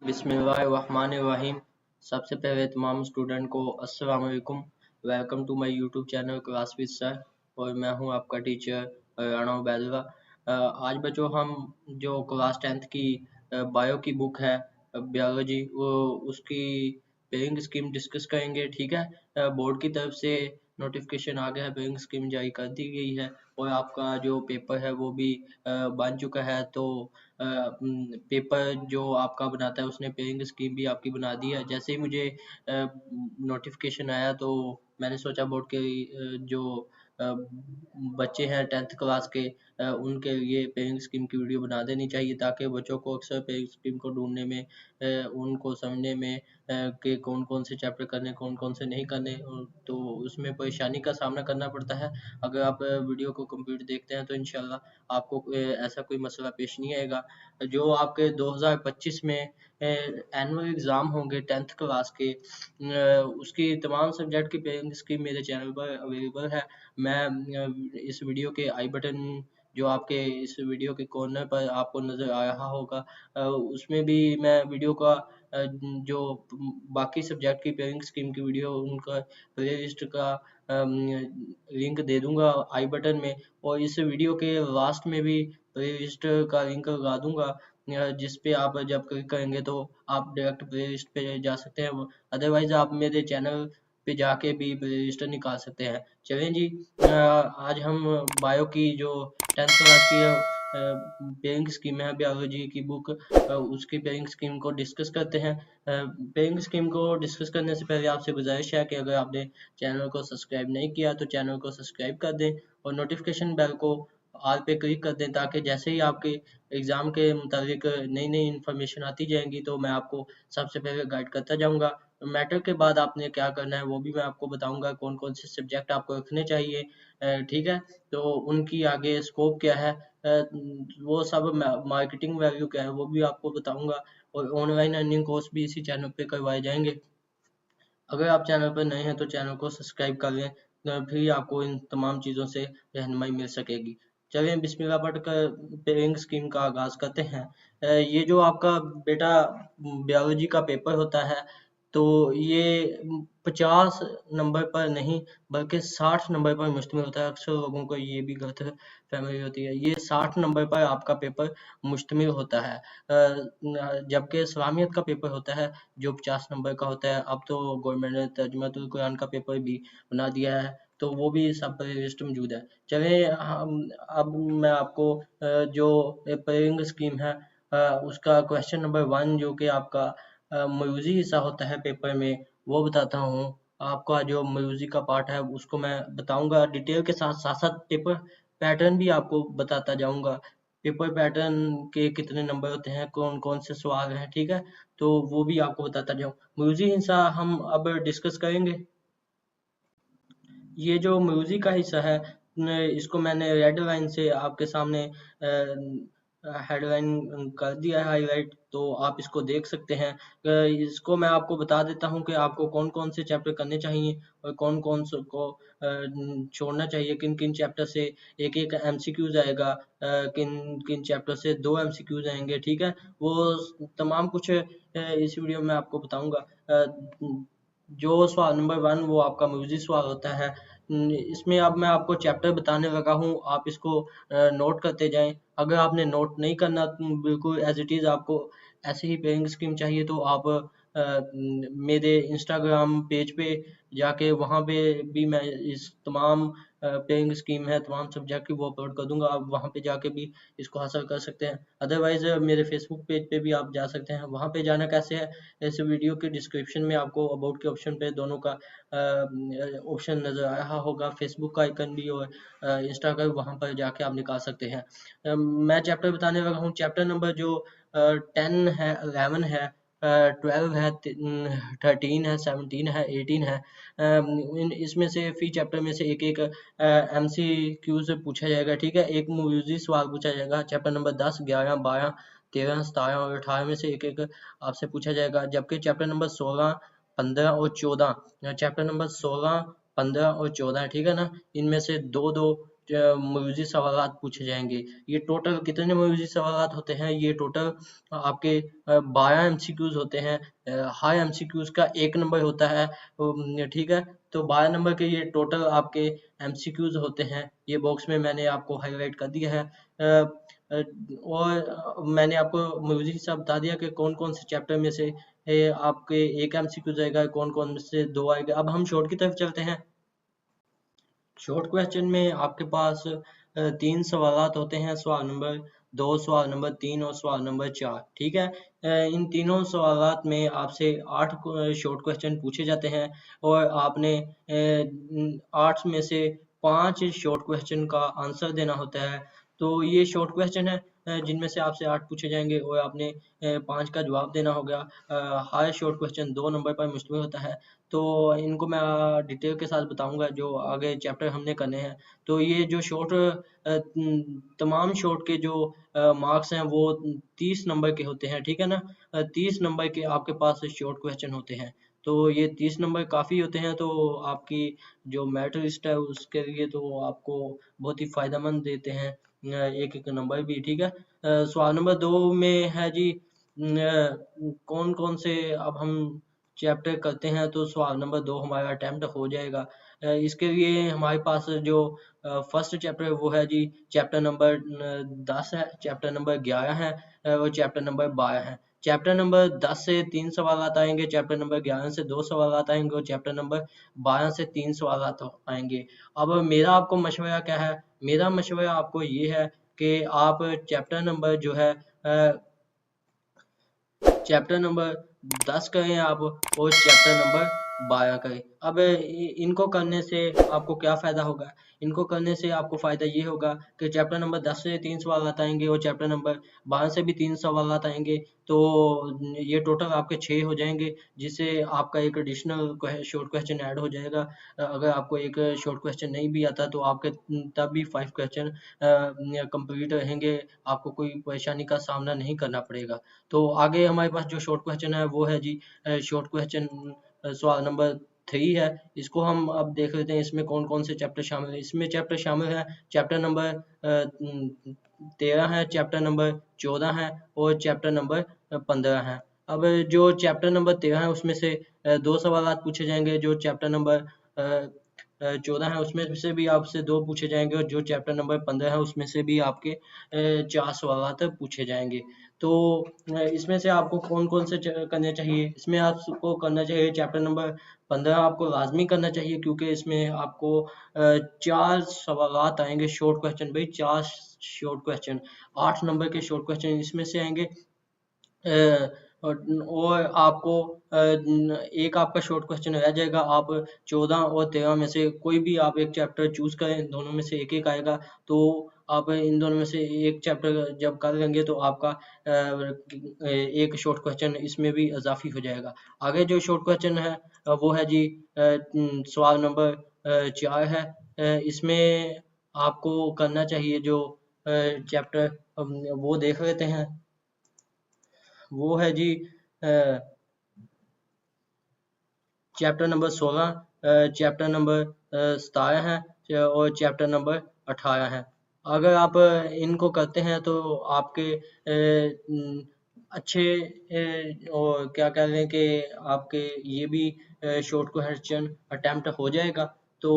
बिस्मिल्लाहिर्रहमानिर्रहीम। सबसे पहले तमाम स्टूडेंट को अस्सलाम वालेकुम। Welcome to my YouTube channel class with sir और मैं हूं आपका टीचर राना उबैदुल्ला। आज बच्चों हम जो क्लास 10th की बायो की बुक है बायोलॉजी वो उसकी पेइंग स्कीम डिस्कस करेंगे। ठीक है, बोर्ड की तरफ से नोटिफिकेशन आ गया है, पेइंग स्कीम जारी कर दी गई है और आपका जो पेपर है वो भी बन चुका है। तो पेपर जो आपका बनाता है उसने पेइंग स्कीम भी आपकी बना दी है। जैसे ही मुझे नोटिफिकेशन आया तो मैंने सोचा बोर्ड के जो बच्चे हैं 10th क्लास के उनके लिए पेइंग स्कीम की वीडियो बना देनी चाहिए ताकि बच्चों को अक्सर पेइंग स्कीम को ढूंढने में उनको समझने में कि कौन कौन से चैप्टर करने कौन कौन से नहीं करने, तो उसमें परेशानी का सामना करना पड़ता है। अगर आप वीडियो को कंप्लीट देखते हैं तो इंशाल्लाह आपको ऐसा कोई मसला पेश नहीं आएगा। जो आपके 2025 में एनुअल एग्ज़ाम होंगे 10th क्लास के, उसकी तमाम सब्जेक्ट की पेइंग स्कीम मेरे चैनल पर अवेलेबल है। मैं इस वीडियो के आई बटन जो आपके इस वीडियो के कॉर्नर पर आपको नज़र आ रहा होगा, उसमें भी मैं वीडियो का जो बाकी सब्जेक्ट की पेइंग स्कीम की वीडियो उनका प्ले लिस्ट का लिंक दे दूंगा आई बटन में, और इस वीडियो के लास्ट में भी प्ले लिस्ट का लिंक लगा दूंगा जिस पे आप जब क्लिक करेंगे तो आप डायरेक्ट प्ले लिस्ट पे जा सकते हैं। अदरवाइज आप मेरे चैनल पे जाके भी प्ले लिस्ट निकाल सकते हैं। चलें जी, आज हम बायो की जो 10th क्लास की पेइंग स्कीम है बायोलॉजी की बुक, उसकी पेइंग स्कीम को डिस्कस करते हैं। पेइंग स्कीम को डिस्कस करने से पहले आपसे गुजारिश है कि अगर आपने चैनल को सब्सक्राइब नहीं किया तो चैनल को सब्सक्राइब कर दें और नोटिफिकेशन बेल को ऑल पे क्लिक कर दें ताकि जैसे ही आपके एग्ज़ाम के मुताबिक नई नई इन्फॉर्मेशन आती जाएंगी तो मैं आपको सबसे पहले गाइड करता जाऊंगा। मैटर के बाद आपने क्या करना है वो भी मैं आपको बताऊंगा, कौन कौन से सब्जेक्ट आपको रखने चाहिए। ठीक है, तो उनकी आगे स्कोप क्या है, वो सब मार्केटिंग वैल्यू क्या है वो भी आपको बताऊंगा, और ऑनलाइन अर्निंग कोर्स भी इसी चैनल पे करवाए जाएंगे। अगर आप चैनल पर नए हैं तो चैनल को सब्सक्राइब कर लें, फिर आपको इन तमाम चीज़ों से रहनुमाई मिल सकेगी। चलिए बिस्मिल्लाह पढ़कर पेइंग स्कीम का आगाज़ करते हैं। ये जो आपका बेटा बायोलॉजी का पेपर होता है तो ये 50 नंबर पर नहीं बल्कि 60 नंबर पर मुश्तमिल होता है। अक्सर लोगों को ये भी गलत फहमी होती है, ये 60 नंबर पर आपका पेपर मुश्तमिल होता है, जबकि इस्लामियत का पेपर होता है जो 50 नंबर का होता है। अब तो गवर्नमेंट ने तर्जुमातुल कुरान का पेपर भी बना दिया है तो वो भी सब प्लेलिस्ट मौजूद है। चलिए हम अब मैं आपको जो पेइंग स्कीम है उसका क्वेश्चन नंबर 1 जो कि आपका मयूजी हिस्सा होता है पेपर में वो बताता हूँ। आपका जो मयूजी का पार्ट है उसको मैं बताऊंगा डिटेल के साथ, साथ साथ पेपर पैटर्न भी आपको बताता जाऊंगा। पेपर पैटर्न के कितने नंबर होते हैं, कौन कौन से सवाल हैं, ठीक है, तो वो भी आपको बताता जाऊँ। म्यूजिक हिस्सा हम अब डिस्कस करेंगे। ये जो म्यूजिक का हिस्सा है इसको मैंने रेड लाइन से आपके सामने हेडलाइन कर दिया है हाईलाइट, तो आप इसको देख सकते हैं। इसको मैं आपको बता देता हूँ कि आपको कौन कौन से चैप्टर करने चाहिए और कौन कौन से को छोड़ना चाहिए। किन किन चैप्टर से एक एक एमसीक्यूज आएगा, किन किन चैप्टर से 2 एमसीक्यूज आएंगे, ठीक है, वो तमाम कुछ इस वीडियो में आपको बताऊंगा। जो सवाल नंबर 1 वो आपका म्यूजिक सवाल होता है। इसमें अब मैं आपको चैप्टर बताने लगा हूँ, आप इसको नोट करते जाएं। अगर आपने नोट नहीं करना बिल्कुल एज इट इज़ आपको ऐसे ही पेइंग स्कीम चाहिए तो आप मेरे इंस्टाग्राम पेज पे जाके वहाँ पे भी मैं इस तमाम पेइंग स्कीम है तमाम सब्जेक्ट की वो अपलोड कर दूंगा, आप वहाँ पे जाके भी इसको हासिल कर सकते हैं। अदरवाइज मेरे फेसबुक पेज पे भी आप जा सकते हैं। वहाँ पे जाना कैसे है, इस वीडियो के डिस्क्रिप्शन में आपको अबाउट के ऑप्शन पे दोनों का ऑप्शन नज़र आ रहा होगा, फेसबुक का आइकन भी और इंस्टा का, वहाँ पर जाके आप निकाल सकते हैं। मैं चैप्टर बताने लगा हूँ। चैप्टर नंबर जो 10 है, 11 है, 12 है, 13 है, 17 है, 18 है, इसमें से फी चैप्टर में से एक एक MCQ से पूछा जाएगा, ठीक है। एक म्यूजिक सवाल पूछा जाएगा चैप्टर नंबर 10, 11, 12, 13, 17 और 18 में से एक एक आपसे पूछा जाएगा। जबकि चैप्टर नंबर 16, 15 और 14, चैप्टर नंबर 16, 15 और 14, ठीक है ना, इनमें से दो दो मौजूदी सवालात पूछे जाएंगे। ये टोटल कितने मौजूदी सवालात होते हैं? ये टोटल आपके 12 MCQs होते हैं। हाई MCQs का 1 नंबर होता है, ठीक है। तो 12 नंबर के ये टोटल आपके MCQs होते हैं। ये बॉक्स में मैंने आपको हाईलाइट कर दिया है। और मैंने आपको मौजूदी हिसाब बता दिया कि कौन कौन से चैप्टर में से आपके 1 MCQ जाएगा, कौन कौन से 2 आएगा। अब हम शॉर्ट की तरफ चलते हैं। शॉर्ट क्वेश्चन में आपके पास 3 सवालात होते हैं, सवाल नंबर 2, सवाल नंबर 3 और सवाल नंबर 4, ठीक है। इन तीनों सवालात में आपसे 8 शॉर्ट क्वेश्चन पूछे जाते हैं और आपने 8 में से 5 शॉर्ट क्वेश्चन का आंसर देना होता है। तो ये शॉर्ट क्वेश्चन है जिनमें से आपसे 8 पूछे जाएंगे और आपने 5 का जवाब देना होगा। हर शॉर्ट क्वेश्चन 2 नंबर पर मुश्तमिल होता है। तो इनको मैं डिटेल के साथ बताऊंगा जो आगे चैप्टर हमने करने हैं। तो ये जो तमाम शॉर्ट के जो मार्क्स हैं वो 30 नंबर के होते हैं, ठीक है ना। 30 नंबर के आपके पास शॉर्ट क्वेश्चन होते हैं। तो ये 30 नंबर काफ़ी होते हैं। तो आपकी जो मेरिट लिस्ट है उसके लिए तो आपको बहुत ही फायदेमंद देते हैं एक एक नंबर भी, ठीक है। सवाल नंबर 2 में है जी कौन कौन से अब हम चैप्टर करते हैं। तो सवाल नंबर 2 हमारा अटेम्प्ट हो जाएगा। इसके लिए हमारे पास जो फर्स्ट चैप्टर है वो है जी चैप्टर नंबर 10 है, चैप्टर नंबर 11 है और चैप्टर नंबर 12 है। चैप्टर नंबर 10 से 3 सवाल आएंगे, चैप्टर नंबर 11 से 2 सवाल आएंगे और चैप्टर नंबर 12 से 3 सवाल आएंगे। अब मेरा आपको मशवरा क्या है? मेरा मशवरा आपको ये है कि आप चैप्टर नंबर जो है चैप्टर नंबर 10 करें आप और चैप्टर नंबर 12 करें। अब इनको करने से आपको क्या फ़ायदा होगा? इनको करने से आपको फ़ायदा ये होगा कि चैप्टर नंबर 10 से 3 सवाल आएंगे और चैप्टर नंबर 12 से भी 3 सवाल आएंगे। तो ये टोटल आपके 6 हो जाएंगे, जिससे आपका एक एडिशनल शॉर्ट क्वेश्चन ऐड हो जाएगा। अगर आपको एक शॉर्ट क्वेश्चन नहीं भी आता तो आपके तब भी 5 क्वेश्चन कंप्लीट रहेंगे, आपको कोई परेशानी का सामना नहीं करना पड़ेगा। तो आगे हमारे पास जो शॉर्ट क्वेश्चन है वो है जी शॉर्ट क्वेश्चन सवाल नंबर 3 है। इसको हम अब देख लेते हैं इसमें कौन कौन से चैप्टर शामिल है। इसमें चैप्टर शामिल है चैप्टर नंबर 13 है, चैप्टर नंबर 14 है और चैप्टर नंबर 15 है। अब जो चैप्टर नंबर 13 है उसमें से 2 सवाल पूछे जाएंगे, जो चैप्टर नंबर 14 है उसमें से भी आपसे 2 पूछे जाएंगे और जो चैप्टर नंबर 15 है उसमें से भी आपके 4 सवाल पूछे जाएंगे। तो इसमें से आपको कौन कौन से करने चाहिए? इसमें आपको करना चाहिए चैप्टर नंबर 15 आपको लाजमी करना चाहिए, क्योंकि इसमें आपको 4 सवालात आएंगे शॉर्ट क्वेश्चन। भाई 4 शॉर्ट क्वेश्चन, 8 नंबर के शॉर्ट क्वेश्चन इसमें से आएंगे। और आपको एक आपका शॉर्ट क्वेश्चन रह जाएगा। आप 14 और 13 में से कोई भी आप एक चैप्टर चूज करें, दोनों में से एक एक आएगा। तो आप इन दोनों में से एक चैप्टर जब कर लेंगे तो आपका एक शॉर्ट क्वेश्चन इसमें भी इजाफी हो जाएगा। आगे जो शॉर्ट क्वेश्चन है वो है जी सवाल नंबर 4 है। इसमें आपको करना चाहिए जो चैप्टर वो देख लेते हैं। वो है जी चैप्टर नंबर 16, चैप्टर नंबर 17 है और चैप्टर नंबर 18 है। अगर आप इनको करते हैं तो आपके अच्छे और क्या कह रहे हैं कि आपके ये भी शॉर्ट क्वेश्चन अटेम्प्ट हो जाएगा। तो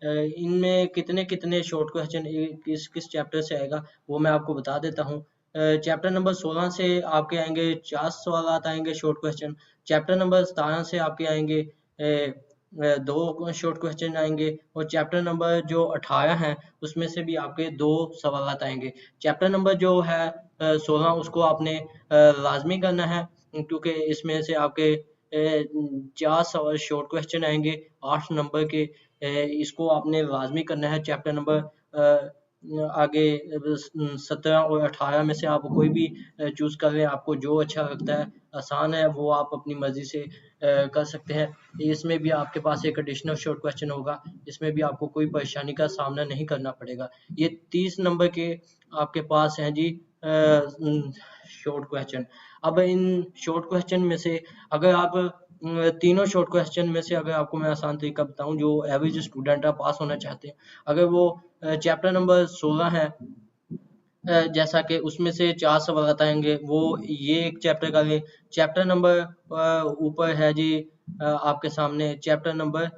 इनमें कितने कितने शॉर्ट क्वेश्चन किस किस चैप्टर से आएगा वो मैं आपको बता देता हूँ। चैप्टर नंबर 16 से आपके आएंगे 4 सवाल आएंगे शॉर्ट क्वेश्चन। चैप्टर नंबर 17 से आपके आएंगे 2 शॉर्ट क्वेश्चन आएंगे और चैप्टर नंबर जो 18 है उसमें से भी आपके 2 सवाल आएंगे। चैप्टर नंबर जो है 16 उसको आपने लाजमी करना है, क्योंकि इसमें से आपके 4 सवाल शॉर्ट क्वेश्चन आएंगे 8 नंबर के। इसको आपने लाजमी करना है। चैप्टर नंबर आगे 17 और 18 में से आप कोई भी चूज कर लें, आपको जो अच्छा लगता है, आसान है, वो आप अपनी मर्जी से कर सकते हैं। इसमें भी आपके पास एक एडिशनल शॉर्ट क्वेश्चन होगा, इसमें भी आपको कोई परेशानी का सामना नहीं करना पड़ेगा। ये 30 नंबर के आपके पास हैं जी शॉर्ट क्वेश्चन। अब इन शॉर्ट क्वेश्चन में से अगर आप तीनों शॉर्ट क्वेश्चन में से अगर आपको मैं आसान तरीका बताऊं जो एवरेज स्टूडेंट है पास होना चाहते हैं, अगर वो चैप्टर नंबर 16 है, जैसा कि उसमें से 4 सवाल आएंगे, वो ये एक चैप्टर का लें। चैप्टर नंबर ऊपर है जी आपके सामने चैप्टर नंबर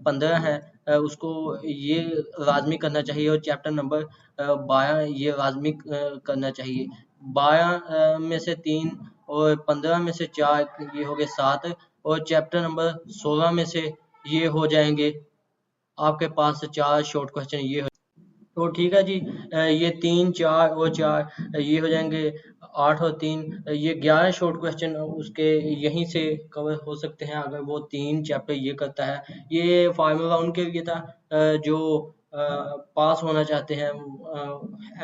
15 है, उसको ये लाजमी करना चाहिए, और चैप्टर नंबर 12 ये लाजमी करना चाहिए। 12 में से 3 और 15 में से 4 ये हो गए 7, और चैप्टर नंबर 16 में से ये हो जाएंगे आपके पास 4 शॉर्ट क्वेश्चन ये हो। तो ठीक है जी, ये 3 4 और 4 ये हो जाएंगे 8 और 3 ये 11 शॉर्ट क्वेश्चन उसके यहीं से कवर हो सकते हैं अगर वो 3 चैप्टर ये करता है। ये फार्मूला उनके लिए था जो पास होना चाहते हैं,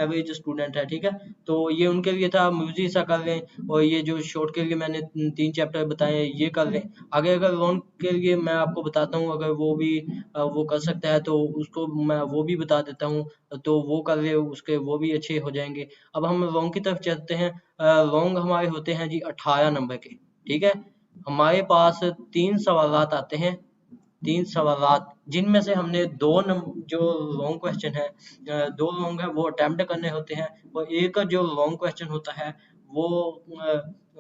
एवरेज स्टूडेंट है, ठीक है। तो ये उनके लिए था, म्यूजिक सा कर लें, और ये जो शॉर्ट के लिए मैंने 3 चैप्टर बताए ये कर लें। आगे अगर लॉन्ग के लिए मैं आपको बताता हूँ, अगर वो भी वो कर सकता है तो उसको मैं वो भी बता देता हूँ, तो वो कर ले, उसके वो भी अच्छे हो जाएंगे। अब हम लॉन्ग की तरफ चलते हैं। लॉन्ग हमारे होते हैं जी 18 नंबर के, ठीक है। हमारे पास 3 सवालात आते हैं, 3 सवालात जिनमें से हमने जो लॉन्ग क्वेश्चन है, 2 लॉन्ग है वो अटेम्प्ट करने होते हैं, और एक जो लॉन्ग क्वेश्चन होता है वो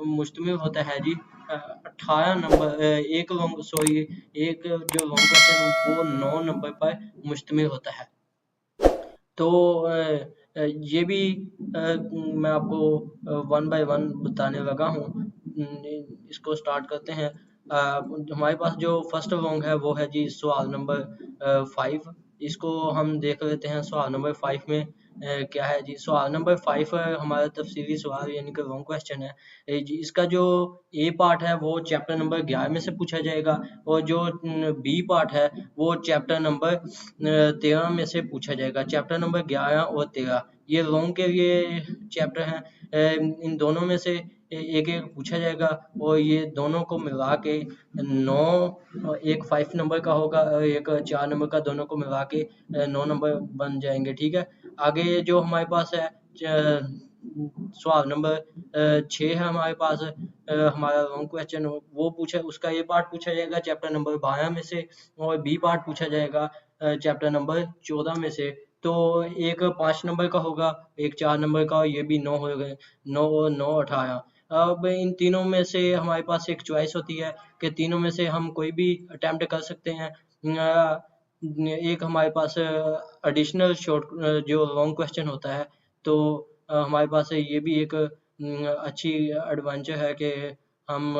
मुश्तमिल होता है जी 18 नंबर, एक लॉन्ग सॉरी एक जो लॉन्ग क्वेश्चन वो 9 नंबर पर मुश्तमिल होता है। तो ये भी मैं आपको वन बाय वन बताने लगा हूँ। इसको स्टार्ट करते हैं। हमारे पास जो फर्स्ट लॉन्ग है वो है जी सवाल नंबर 5। इसको हम देख लेते हैं। सवाल नंबर 5 में क्या है जी। सवाल नंबर 5 हमारा तफसीली सवाल यानी कि लॉन्ग क्वेश्चन है। जी इसका जो ए पार्ट है वो चैप्टर नंबर 11 में से पूछा जाएगा, और जो बी पार्ट है वो चैप्टर नंबर 13 में से पूछा जाएगा। चैप्टर नंबर 11 और 13 ये लॉन्ग के लिए चैप्टर हैं। इन दोनों में से एक एक पूछा जाएगा, और ये दोनों को मिला के 9, एक 5 नंबर का होगा और एक 4 नंबर का, दोनों को मिला के 9 नंबर बन जाएंगे, ठीक है। आगे जो हमारे पास है सवाल नंबर 6 है हमारे पास, हमारा लॉन्ग क्वेश्चन वो पूछा, उसका ए पार्ट पूछा जाएगा चैप्टर नंबर 12 में से, और बी पार्ट पूछा जाएगा चैप्टर नंबर 14 में से। तो एक 5 नंबर का होगा, एक 4 नंबर का, और ये भी 9 हो गए, 9 9 18। अब इन तीनों में से हमारे पास एक चॉइस होती है कि तीनों में से हम कोई भी अटेम्प्ट कर सकते हैं। एक हमारे पास एडिशनल शॉर्ट जो लॉन्ग क्वेश्चन होता है, तो हमारे पास ये भी एक अच्छी एडवेंचर है कि हम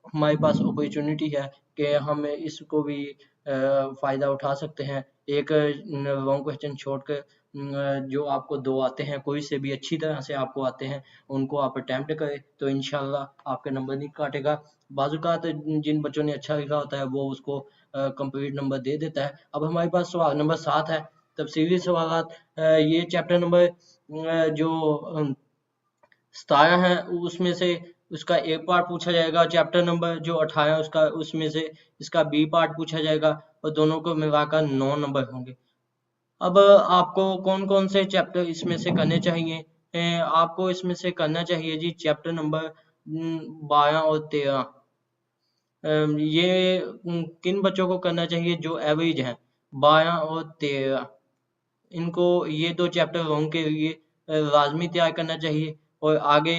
हमारे पास अपॉर्चुनिटी है कि हम इसको भी फ़ायदा उठा सकते हैं। एक लॉन्ग क्वेश्चन छोड़ कर जो आपको 2 आते हैं, कोई से भी अच्छी तरह से आपको आते हैं, उनको आप अटेम्प्ट करें तो इंशाल्लाह आपके नंबर नहीं काटेगा। बाज़-औक़ात जिन बच्चों ने अच्छा लिखा होता है वो उसको कंप्लीट नंबर दे देता है। अब हमारे पास सवाल नंबर 7 है, तफसीली सवालात। ये चैप्टर नंबर जो 17 है उसमें से उसका ए पार्ट पूछा जाएगा, चैप्टर नंबर जो 18 है उसका, उसमें से इसका बी पार्ट पूछा जाएगा, और दोनों को मिलाकर 9 नंबर होंगे। अब आपको कौन-कौन से चैप्टर इसमें से करने चाहिए? आपको इसमें से करना चाहिए जी चैप्टर नंबर 12 और 13। ये किन बच्चों को करना चाहिए जो एवरेज हैं, 12 और 13। इनको ये 2 चैप्टर लॉन्ग के लिए लाज़मी तैयार करना चाहिए, और आगे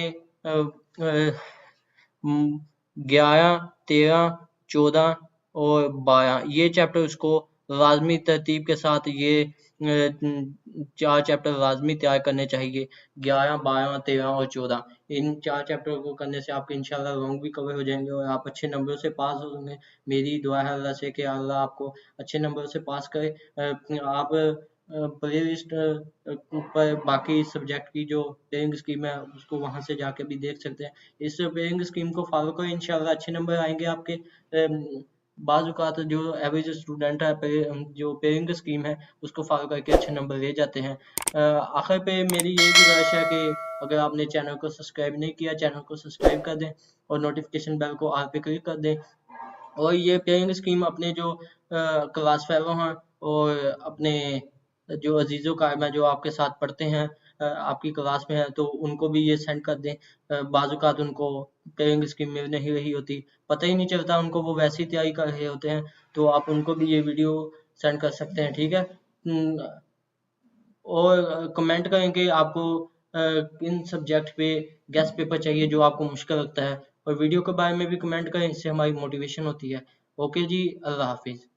11 13 14 और 12 ये चैप्टर उसको लाज़मी तरतीब के साथ ये 4 चैप्टर लाज़मी तैयार करने चाहिए। 11 12 13 और 14 इन 4 चैप्टर को करने से आपके इंशाल्लाह लॉन्ग भी कवर हो जाएंगे, और आप अच्छे नंबरों से पास होंगे। मेरी दुआ है अल्लाह से कि अल्लाह आपको अच्छे नंबर से पास करे। आप प्ले लिस्ट पर बाकी सब्जेक्ट की जो पेइंग स्कीम है उसको वहाँ से जाके भी देख सकते हैं। इस पेइंग स्कीम को फॉलो करें, इंशाल्लाह अच्छे नंबर आएंगे आपके। बाज़ औक़ात जो एवरेज स्टूडेंट है जो पेइंग स्कीम है उसको फॉलो करके अच्छे नंबर ले जाते हैं। आखिर पे मेरी यही गुजारिश है कि अगर आपने चैनल को सब्सक्राइब नहीं किया, चैनल को सब्सक्राइब कर दें, और नोटिफिकेशन बेल को ऑल पे क्लिक कर दें। और ये पेइंग स्कीम अपने जो क्लास फेलो हैं और अपने जो अजीज़ो कायम है जो आपके साथ पढ़ते हैं, आपकी क्लास में है तो उनको भी ये सेंड कर दें। बाज़-औक़ात उनको पेइंग स्कीम मिल नहीं रही होती, पता ही नहीं चलता उनको, वो वैसे ही तैयारी कर रहे होते हैं, तो आप उनको भी ये वीडियो सेंड कर सकते हैं, ठीक है? और कमेंट करें कि आपको किन सब्जेक्ट पे गेस्ट पेपर चाहिए जो आपको मुश्किल लगता है, और वीडियो के बारे में भी कमेंट करें, इससे हमारी मोटिवेशन होती है। ओके जी, अल्लाह हाफ़िज़।